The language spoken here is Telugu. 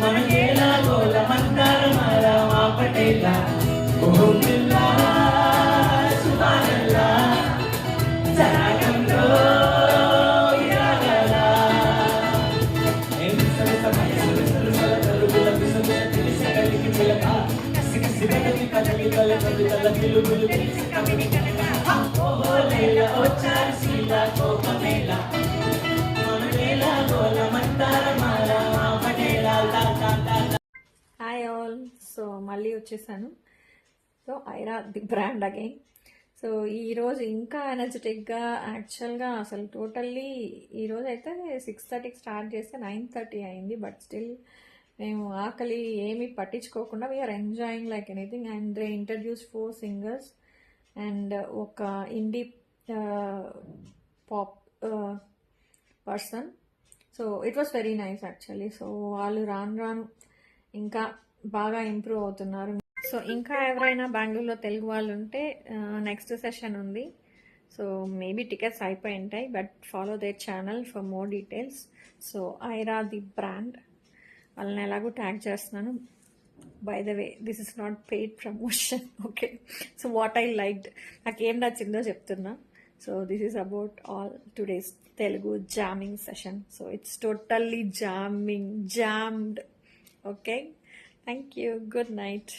మనకేలా గోల మందార మాల మా పటేలా ఓ పిల్లా సుబానల్లా సరాగంలో ఇరాగలా ఎన్సల సమయ సరసల తరుగుల విసల తెలిసి కలిగి పిలక కసిగసి కదలి కదలి కదలి పిలుగులు తెలిసి కమిని కనక ఓ లేల ఓ చార్సీలా కోపమేలా మనకేలా గోల మందార మాల మా పటేలా లా లా లా. Hi all. సో మళ్ళీ వచ్చేసాను. So Aira the brand again. So ఈరోజు ఇంకా ఎనర్జెటిక్గా యాక్చువల్గా అసలు టోటల్లీ ఈరోజు అయితే 6:30కి స్టార్ట్ చేస్తే 9:30 అయింది. బట్ స్టిల్ మేము ఆకలి ఏమీ పట్టించుకోకుండా we are enjoying like anything. And they introduce 4 singers and ఒక indie pop person. So it was very nice actually. So వాళ్ళు రాను రాను ఇంకా బాగా ఇంప్రూవ్ అవుతున్నారు. సో ఇంకా ఎవరైనా బెంగళూరులో తెలుగు వాళ్ళు ఉంటే నెక్స్ట్ సెషన్ ఉంది. సో మేబీ టికెట్స్ అయిపోయి ఉంటాయి. But follow their channel for more details. So Aira the brand వాళ్ళని ఎలాగో ట్యాగ్ చేస్తున్నాను. By the way this is not paid promotion. Okay. So what I liked, నాకు ఏం నచ్చిందో చెప్తున్నా. So this is about all today's Telugu jamming session. So it's totally jammed. Okay. Thank you. Good night.